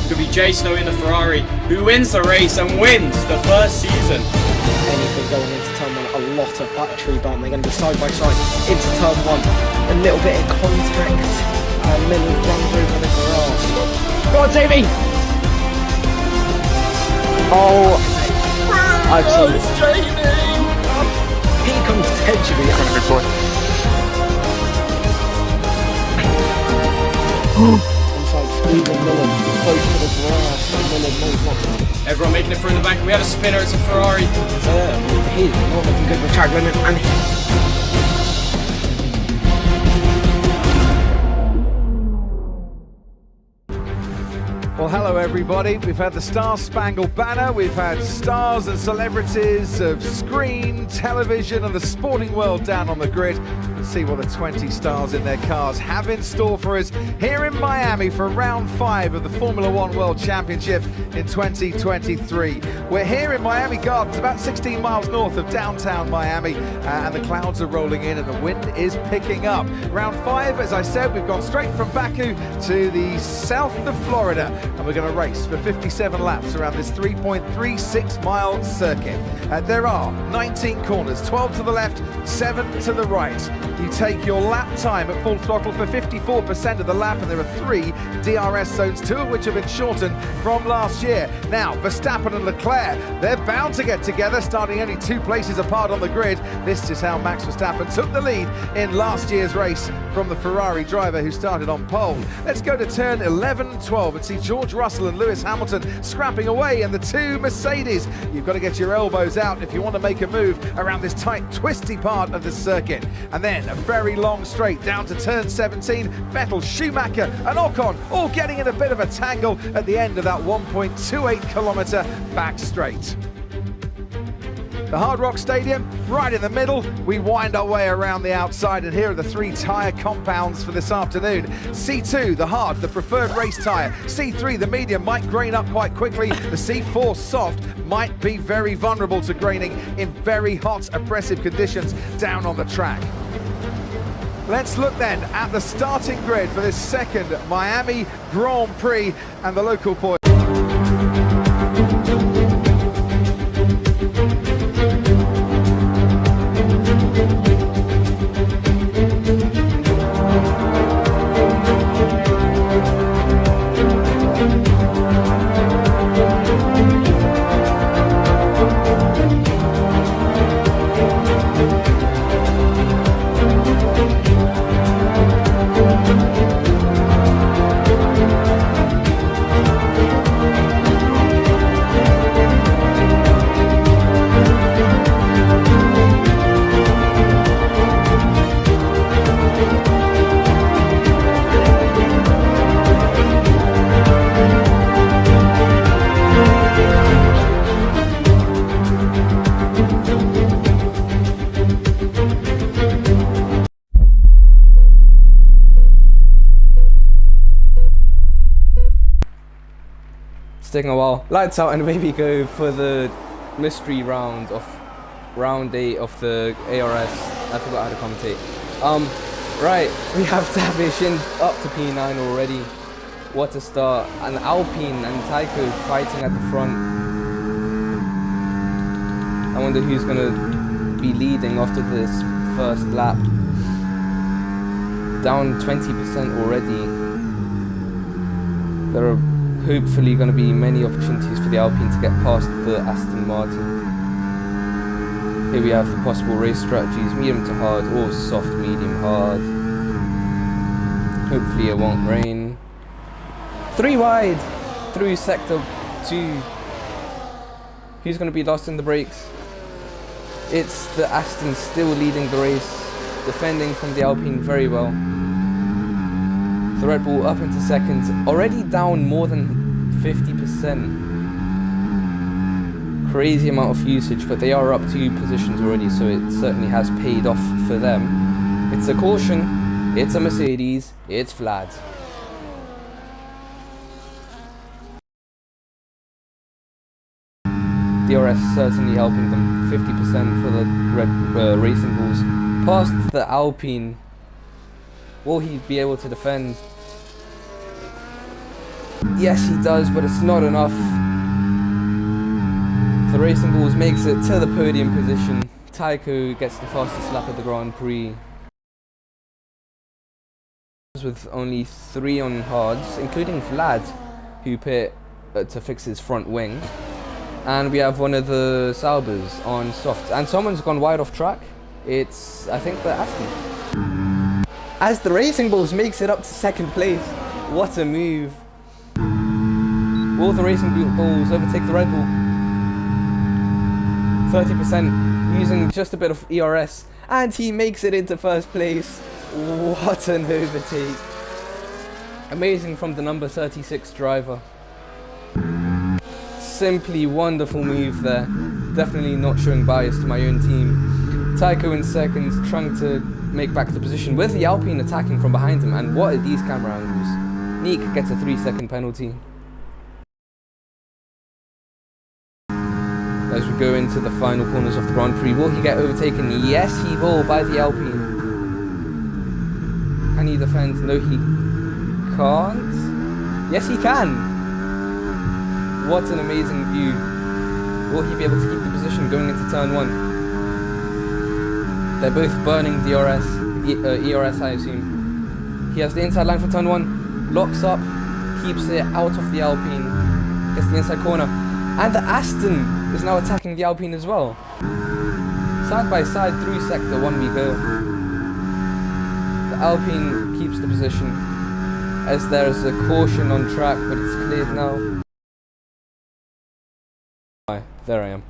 Could be Jay Snow in the Ferrari, who wins the race and wins the first season. Anything going into turn 1, a lot of battery burn. They're going to be side by side into turn 1. A little bit of contact, and Millen runs over the grass. Go on, Davey! Oh, I've seen it. He comes potentially out. Good boy. Inside Stephen Millen, close to the grass, and Millen knows what to do. Everyone making it through in the back. We had a spinner, it's a Ferrari. He's not looking good for track limit, and well, hello everybody. We've had the Star Spangled Banner, we've had stars and celebrities of screen, television and the sporting world down on the grid. Let's see what the 20 stars in their cars have in store for us here in Miami for round 5 of the Formula One World Championship in 2023. We're here in Miami Gardens, about 16 miles north of downtown Miami, and the clouds are rolling in and the wind is picking up. Round 5, as I said, we've gone straight from Baku to the south of Florida, and we're going to race for 57 laps around this 3.36 mile circuit. There are 19 corners, 12 to the left, 7 to the right. You take your lap time at full throttle for 54% of the lap, and there are 3 DRS zones, 2 of which have been shortened from last year. Now, Verstappen and Leclerc, they're bound to get together, starting only 2 places apart on the grid. This is how Max Verstappen took the lead in last year's race from the Ferrari driver who started on pole. Let's go to turn 11 and 12 and see George Russell and Lewis Hamilton scrapping away, and the 2 Mercedes. You've got to get your elbows out if you want to make a move around this tight, twisty part of the circuit. And then a very long straight down to turn 17. Vettel, Schumacher and Ocon all getting in a bit of a tangle at the end of that 1.28 kilometre back straight. The Hard Rock Stadium, right in the middle. We wind our way around the outside, and here are the 3 tyre compounds for this afternoon. C2, the hard, the preferred race tyre. C3, the medium, might grain up quite quickly. The C4 soft might be very vulnerable to graining in very hot, oppressive conditions down on the track. Let's look then at the starting grid for this second Miami Grand Prix and the local boys. It's taking a while. Lights out and away we go for the mystery round of round 8 of the ARS. I forgot how to commentate. Right, we have Tavish up to P9 already. What a start. And Alpine and Tycho fighting at the front. I wonder who's going to be leading after this first lap. Down 20% already. There are hopefully going to be many opportunities for the Alpine to get past the Aston Martin. Here we have the possible race strategies: medium to hard or soft medium hard. Hopefully it won't rain. 3 wide through sector 2. Who's going to be lost in the brakes? It's the Aston still leading the race, defending from the Alpine very well. The Red Bull up into second, already down more than 50%. Crazy amount of usage, but they are up 2 positions already, so it certainly has paid off for them. It's a caution, it's a Mercedes, it's Vlad. DRS certainly helping them, 50% for the Red Racing Bulls. Past the Alpine, will he be able to defend? Yes, he does, but it's not enough. The Racing Bulls makes it to the podium position. Tycho gets the fastest lap of the Grand Prix with only 3 on hards, including Vlad, who pit to fix his front wing. And we have one of the Saubers on softs. And someone's gone wide off track. It's, I think, the Aston. As the Racing Bulls makes it up to second place. What a move. Will the Racing Bulls overtake the Red Bull? 30% using just a bit of ERS. And he makes it into first place. What an overtake. Amazing from the number 36 driver. Simply wonderful move there. Definitely not showing bias to my own team. Tycho in second, trying to make back the position with the Alpine attacking from behind him. And what are these camera angles? Nick gets a 3-second penalty. As we go into the final corners of the Grand Prix, will he get overtaken? Yes, he will, by the Alpine. Can he defend? No, he can't. Yes, he can. What an amazing view. Will he be able to keep the position going into turn 1? They're both burning the ERS, I assume. He has the inside line for turn 1. Locks up, keeps it out of the Alpine. Gets the inside corner. And the Aston is now attacking the Alpine as well. Side by side through sector 1 we go. The Alpine keeps the position as there is a caution on track, but it's cleared now. There I am.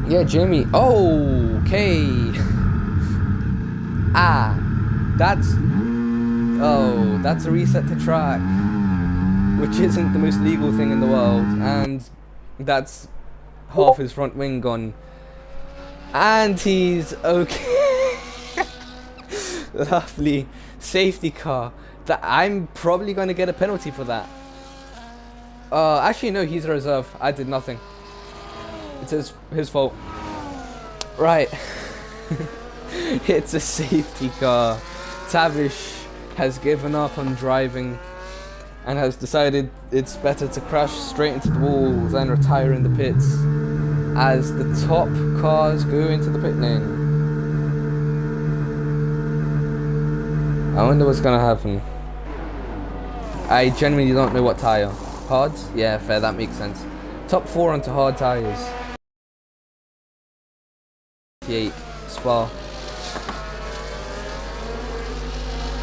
Yeah, Jamie. Oh, okay. That's a reset to track, which isn't the most legal thing in the world, and that's half his front wing gone. And he's okay. Lovely safety car. That I'm probably going to get a penalty for that. Actually no, he's a reserve. I did nothing. It's his fault. Right. It's a safety car. Tavish has given up on driving and has decided it's better to crash straight into the wall than retire in the pits as the top cars go into the pit lane. I wonder what's gonna happen. I genuinely don't know what tyre. Hards? Yeah, fair, that makes sense. Top 4 onto hard tyres. 58 Spa.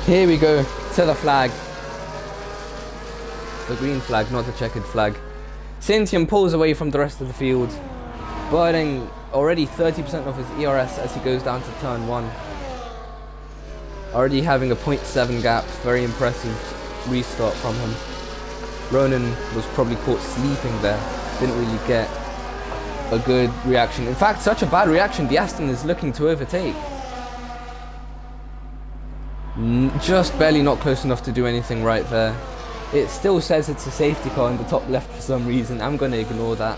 Here we go to the flag. The green flag, not the checkered flag. Sintium pulls away from the rest of the field, burning already 30% of his ERS as he goes down to turn 1. Already having a 0.7 gap, very impressive restart from him. Ronan was probably caught sleeping there, didn't really get a good reaction. In fact, such a bad reaction, the Aston is looking to overtake. Just barely not close enough to do anything right there. It still says it's a safety car in the top left for some reason. I'm going to ignore that.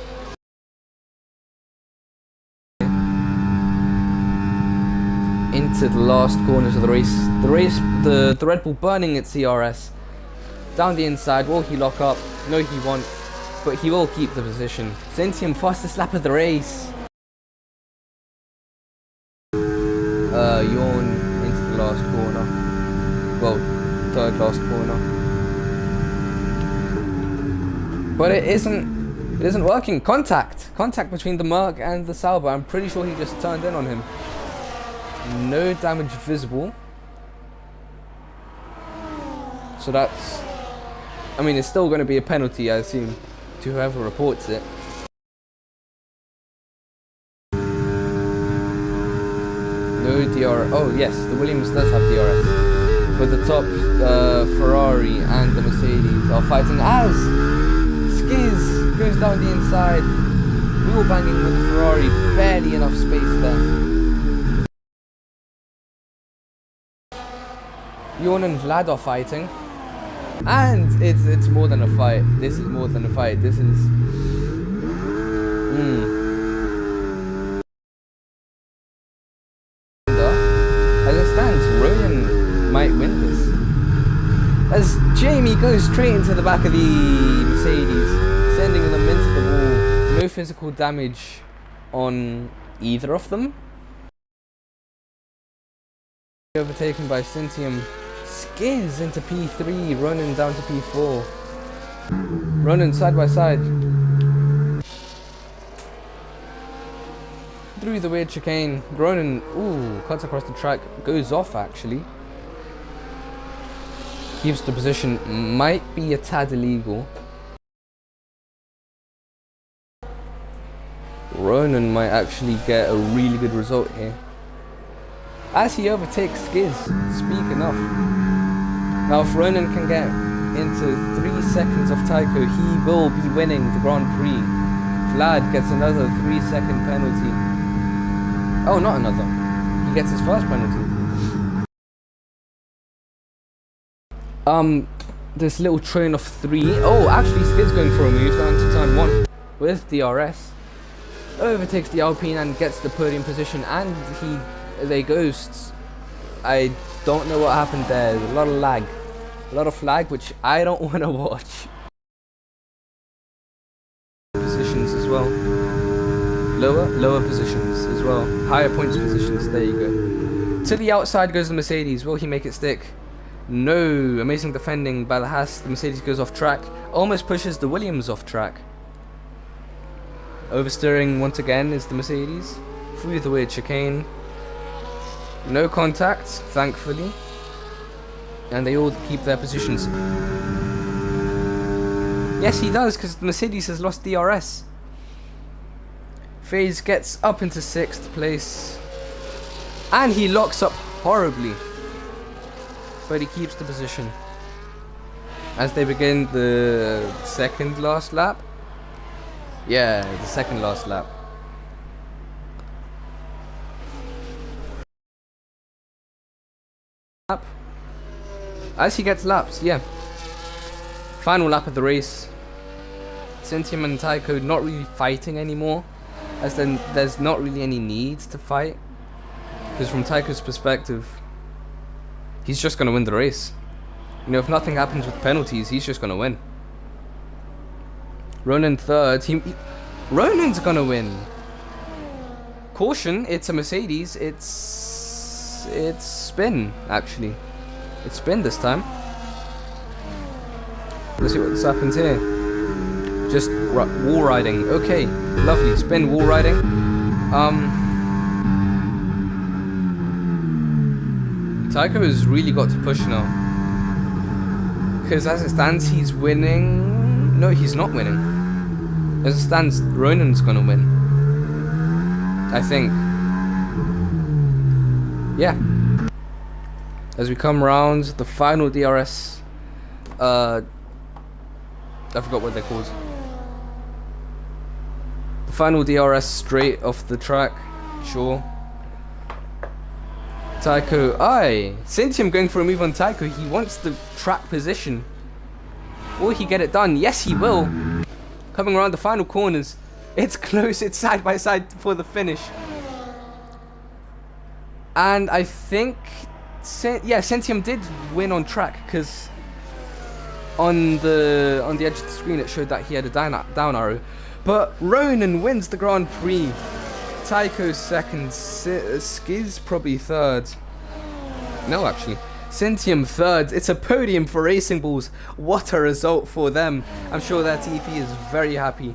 Into the last corners of the race. The Red Bull burning its CRS. Down the inside, will he lock up? No, he won't. But he will keep the position. Sintium fastest lap of the race. Yawn into the last corner. Well, third last corner. But it isn't working. Contact between the Merc and the Sauber. I'm pretty sure he just turned in on him. No damage visible. So that's, I mean, it's still going to be a penalty, I assume, to whoever reports it. No DRS. Oh yes, the Williams does have DRS. But the top Ferrari and the Mercedes are fighting as Skiz goes down the inside. Wheel banging with the Ferrari, barely enough space there. Jorn and Vlad are fighting. And it's more than a fight. This is more than a fight. This is... As it stands, Ronan might win this. as Jamie goes straight into the back of the Mercedes, sending them into the wall. No physical damage on either of them. Overtaken by Cintium, skids into P3, Ronan down to P4. Ronan side by side. Through the weird chicane, Ronan, cuts across the track, goes off actually. Keeps the position, might be a tad illegal. Ronan might actually get a really good result here. As he overtakes Skiz, speaking of. Now if Ronan can get into 3 seconds of Tycho, he will be winning the Grand Prix. Vlad gets another 3-second penalty. Oh, not another. He gets his first penalty. This little train of 3. Oh, actually Skid's going for a move down to turn 1 with the ARS. Overtakes the Alpine and gets the podium position, and they ghosts. I don't know what happened there. There's a lot of lag. A lot of flag, which I don't want to watch. Positions as well. Lower positions as well. Higher points positions. There you go. To the outside goes the Mercedes. Will he make it stick? No. Amazing defending by the Haas. The Mercedes goes off track. Almost pushes the Williams off track. Oversteering once again is the Mercedes. Through the weird chicane. No contact, thankfully. And they all keep their positions. Yes, he does, because the Mercedes has lost DRS. FaZe gets up into 6th place. And he locks up horribly. But he keeps the position. As they begin the second last lap. Yeah, the second last lap. As he gets laps, yeah. Final lap of the race. Cintium and Tycho not really fighting anymore, as then there's not really any need to fight, because from Tycho's perspective, he's just gonna win the race. You know, if nothing happens with penalties, he's just gonna win. Ronan 3rd. Ronan's gonna win. Caution! It's a Mercedes. It's spin actually. It's spin this time. Let's see what's happened here. Just wall riding. Okay, lovely. Spin wall riding. Tycho has really got to push now. Because as it stands, he's winning. No, he's not winning. As it stands, Ronan's gonna win. I think. Yeah. As we come round the final DRS, I forgot what they're called. The final DRS straight off the track, sure. Tycho, Cintium going for a move on Tycho. He wants the track position. Will he get it done? Yes, he will. Coming around the final corners, it's close. It's side by side for the finish. And I think. Yeah, Cintium did win on track, because on the edge of the screen it showed that he had a down arrow. But Ronan wins the Grand Prix. Tycho 2nd, Skiz probably 3rd. No, actually, Cintium 3rd. It's a podium for Racing Bulls. What a result for them. I'm sure their TP is very happy.